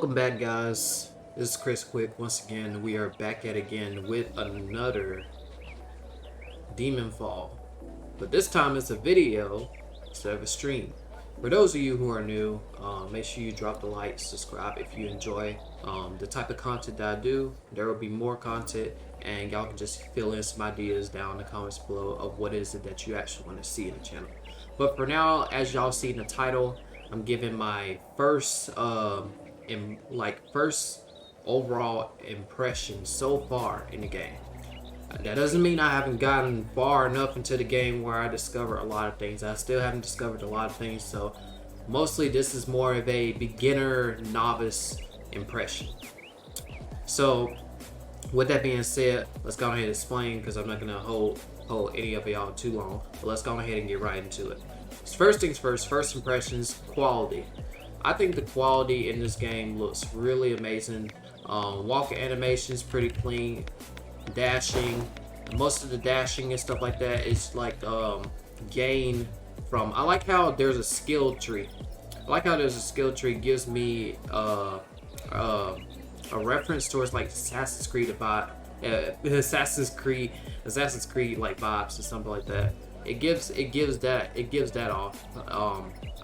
Welcome back, guys. This is Kwik. Once again, we are back at again with another DemonFall, but this time it's a video instead of a stream. For those of you who are new, make sure you drop the like, subscribe if you enjoy the type of content that I do. There will be more content, and y'all can just fill in some ideas down in the comments below of what is it that you actually want to see in the channel. But for now, as y'all see in the title, I'm giving my first first overall impression so far in the game. That doesn't mean I haven't gotten far enough into the game where I discover a lot of things. I still haven't discovered a lot of things, so mostly this is more of a beginner novice impression. So with that being said, let's go ahead and explain, because I'm not gonna hold any of y'all too long, but let's go ahead and get right into it. First things first, first impressions, quality. I think the quality in this game looks really amazing. Walking animations pretty clean. Dashing, most of the dashing and stuff like that is like gain from. I like how there's a skill tree. I like how there's a skill tree. Gives me a reference towards like Assassin's Creed vibe, Assassin's Creed like vibes or something like that. It gives that off.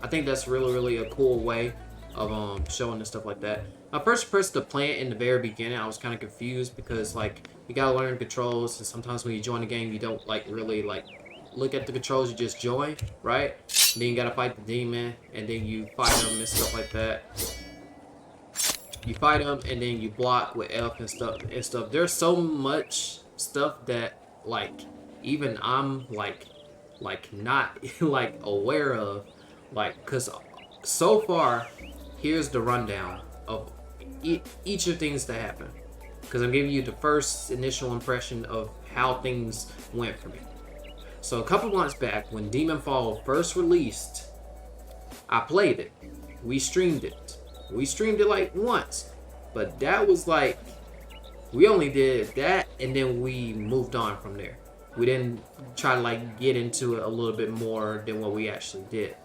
I think that's really a cool way of showing and stuff like that. I first pressed the plant in the very beginning. I was kind of confused because like you gotta learn controls, and sometimes when you join the game you don't really look at the controls, you just join, right? And then you gotta fight the demon, and then you fight them and stuff like that. You fight them and then you block with F and stuff. There's so much stuff that like even I'm like not like aware of, like, cause so far here's the rundown of each of the things that happen, because I'm giving you the first initial impression of how things went for me. So a couple months back when DemonFall first released, I played it. We streamed it like once, but that was like, we only did that and then we moved on from there. We didn't try to like get into it a little bit more than what we actually did.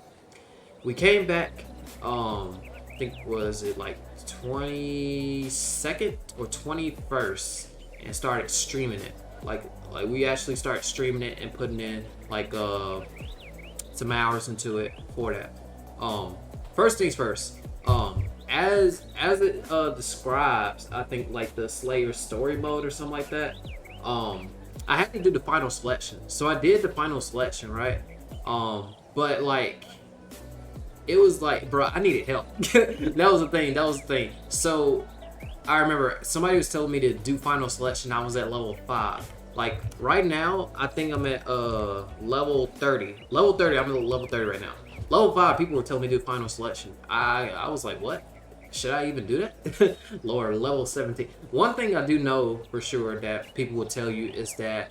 We came back, I think was it like 22nd or 21st, and started streaming it. Like we actually started streaming it and putting in like some hours into it for that. First things first, as it describes, I think like the Slayer story mode or something like that. I had to do the final selection, so I did the final selection, right? But like, it was like, bro, I needed help. That was the thing. So I remember somebody was telling me to do final selection. I was at level 5. Like right now, I think I'm at level 30. Level 30, I'm at level 30 right now. Level 5, people were telling me to do final selection. I was like, what? Should I even do that? Lower, level 17. One thing I do know for sure that people will tell you is that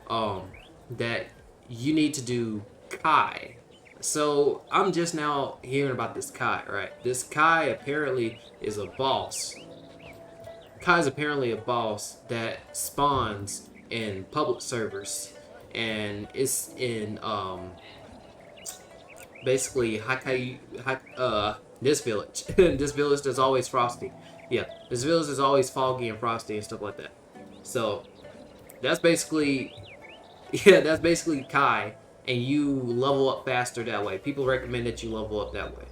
that you need to do Kai. So I'm just now hearing about this Kai, right? This Kai apparently is a boss. Kai is apparently a boss that spawns in public servers, and it's in basically this village. This village is always frosty. Yeah, this village is always foggy and frosty and stuff like that. So that's basically, yeah, that's basically Kai, and you level up faster that way. People recommend that you level up that way.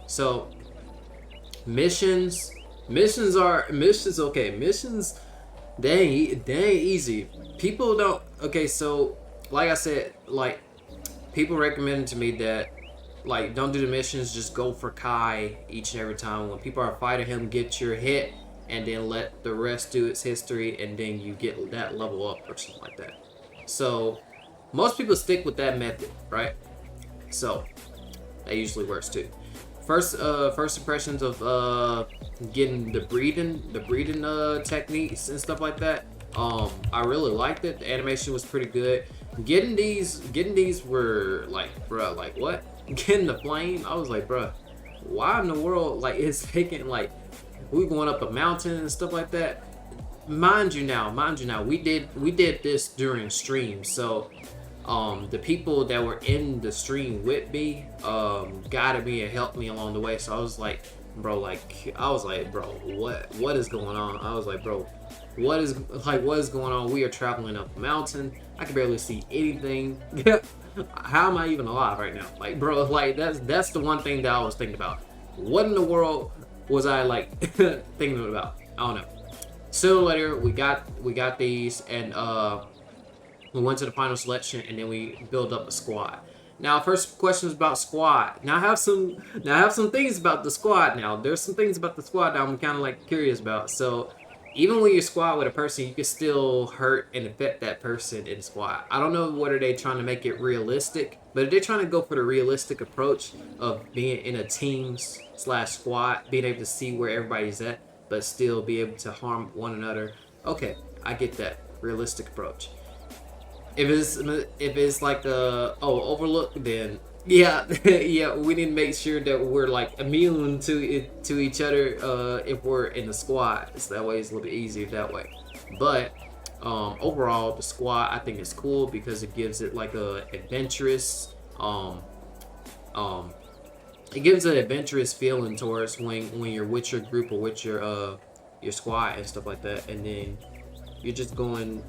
So missions okay. Missions, they ain't easy. People don't. Okay, so like I said, like people recommended to me that like don't do the missions, just go for Kai each and every time. When people are fighting him, get your hit and then let the rest do its history, and then you get that level up or something like that. So most people stick with that method, right? So that usually works too. First impressions of getting the breeding techniques and stuff like that. I really liked it. The animation was pretty good. Getting these were like, bruh, like what? Getting the flame, I was like, bruh, why in the world, like, it's taking, like, we going up a mountain and stuff like that. Mind you now, we did this during stream, so the people that were in the stream with me guided me and helped me along the way. So I was like, bro, like I was like, bro, what is going on? I was like, bro, what is going on? We are traveling up a mountain. I can barely see anything. How am I even alive right now? Like, bro, like that's the one thing that I was thinking about. What in the world was I like thinking about? I don't know. So later we got these, and we went to the final selection, and then we built up a squad. Now, first question is about squad. Now I have some things about the squad. Now there's some things about the squad that I'm kind of like curious about. So even when you squad with a person, you can still hurt and affect that person in squad. I don't know whether they're trying to make it realistic, but if they're trying to go for the realistic approach of being in a team/squad, being able to see where everybody's at, but still be able to harm one another. Okay, I get that realistic approach. If it's like overlook, then yeah, yeah, we need to make sure that we're like immune to each other if we're in the squad. So that way it's a little bit easier that way. But overall, the squad I think is cool because it gives it like a adventurous it gives an adventurous feeling towards when you're with your group or with your squad and stuff like that, and then you're just going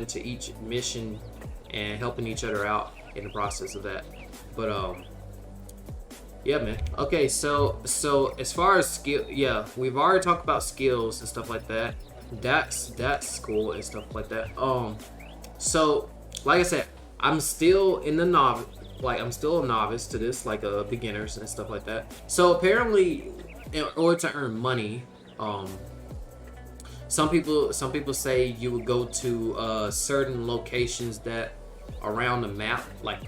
to each mission and helping each other out in the process of that. But yeah, man. Okay, so as far as skill, yeah, we've already talked about skills and stuff like that. That's cool and stuff like that. So like I said, I'm still in the novice. Like I'm still a novice to this, like beginners and stuff like that. So apparently, in order to earn money, some people say you would go to certain locations that around the map, like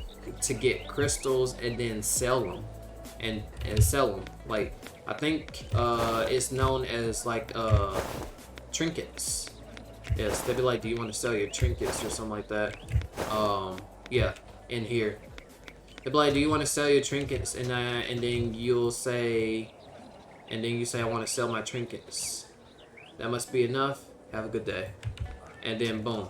to get crystals and then sell them, and sell them. Like I think it's known as like trinkets. Yes, they'd be like, do you want to sell your trinkets or something like that? Yeah, in here. They'd be like, do you want to sell your trinkets? And then you say, I want to sell my trinkets. That must be enough. Have a good day. And then boom.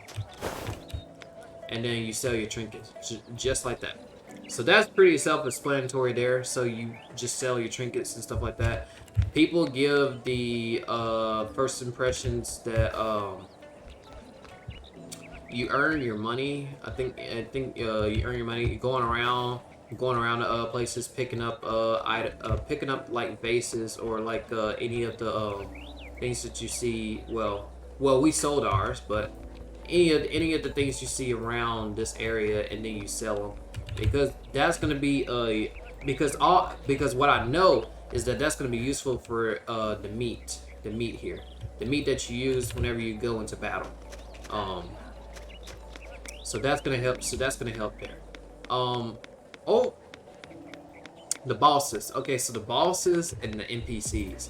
And then you sell your trinkets. Just like that. So that's pretty self-explanatory there. So you just sell your trinkets and stuff like that. People give the first impressions that you earn your money. I think you earn your money going around places, picking up like vases or like any of the things that you see. Well, we sold ours, but any of the things you see around this area, and then you sell them, because that's gonna be because what I know is that that's gonna be useful for the meat here, the meat that you use whenever you go into battle. So that's gonna help. There. The bosses. Okay, so the bosses and the NPCs.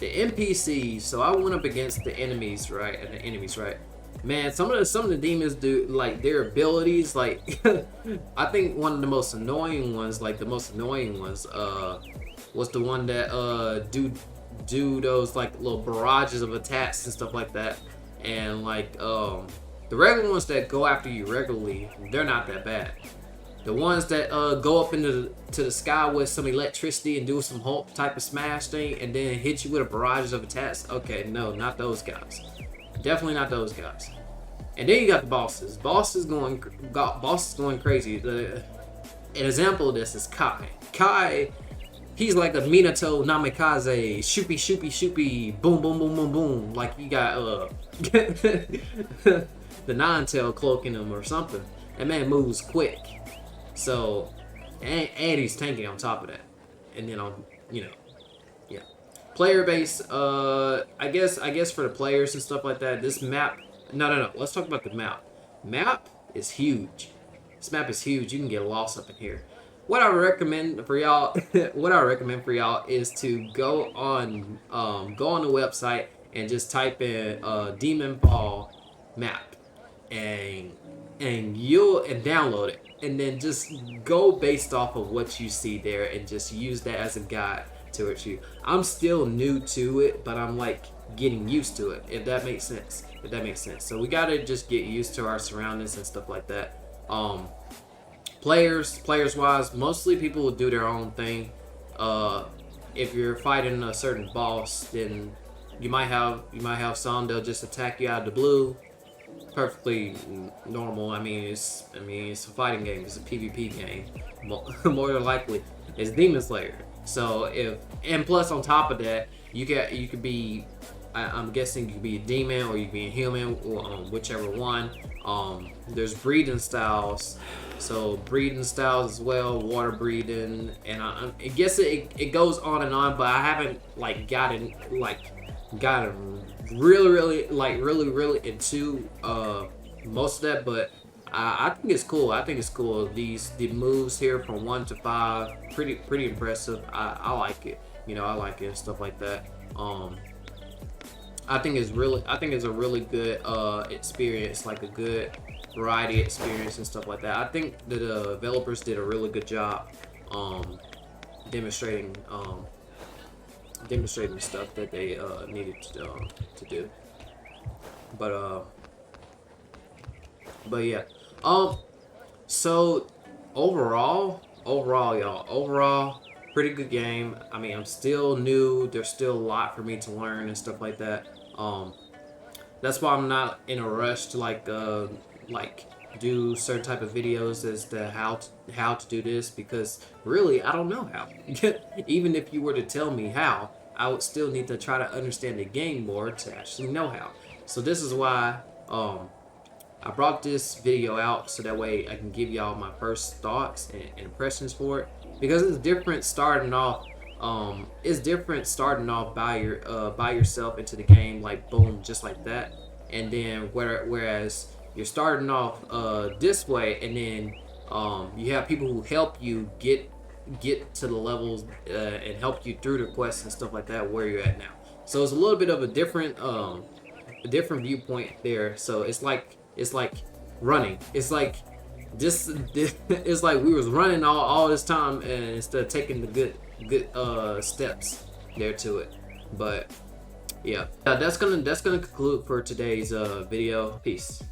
The NPCs. So I went up against the enemies, right? And the enemies, right? Man, some of the demons do like their abilities. Like, I think one of the most annoying ones, was the one that do those like little barrages of attacks and stuff like that. And like the regular ones that go after you regularly, they're not that bad. The ones that go up into the sky with some electricity and do some Hulk type of smash thing, and then hit you with a barrage of attacks. Okay, no, not those guys. Definitely not those guys. And then you got the bosses. Bosses going crazy. An example of this is Kai. Kai, he's like a Minato Namikaze, shoopy, boom, boom, boom, boom, boom. Like you got the Nine-Tail cloak in him or something. That man moves quick. So, and he's tanky on top of that. And then yeah. Player base, I guess for the players and stuff like that, this map, no. Let's talk about the map. Map is huge. This map is huge. You can get lost up in here. What I recommend for y'all, is to go on the website and just type in DemonFall map, and download it, and then just go based off of what you see there and just use that as a guide towards you. I'm still new to it, but I'm like getting used to it, if that makes sense. So we gotta just get used to our surroundings and stuff like that. Players wise, mostly people will do their own thing. if you're fighting a certain boss, then you might have some they'll just attack you out of the blue. Perfectly normal. I mean, it's a fighting game. It's a PvP game. More than likely, it's Demon Slayer. So and plus on top of that, you could be. I'm guessing you could be a demon or you could be a human, or whichever one. There's breathing styles. So breathing styles as well, water breathing, and I guess it goes on and on. But I haven't gotten really into most of that, but I think it's cool. The moves here from 1 to 5, pretty impressive. I like it. I like it and stuff like that. I think it's a really good experience, like a good variety experience and stuff like that. I think the developers did a really good job demonstrating the stuff that they needed to do. But yeah. So overall, y'all, pretty good game. I mean, I'm still new. There's still a lot for me to learn and stuff like that. That's why I'm not in a rush to do certain type of videos as to how to do this, because really I don't know how. Even if you were to tell me how, I would still need to try to understand the game more to actually know how. So this is why I brought this video out, so that way I can give y'all my first thoughts and impressions for it, because it's different starting off. By yourself into the game, like boom, just like that, and then whereas you're starting off this way, and then you have people who help you get to the levels and help you through the quests and stuff like that where you're at now. So it's a little bit of a different viewpoint there. So it's like running. It's like it's like we was running all this time, and instead of taking the good steps there to it. But yeah, that's gonna conclude for today's video. Peace.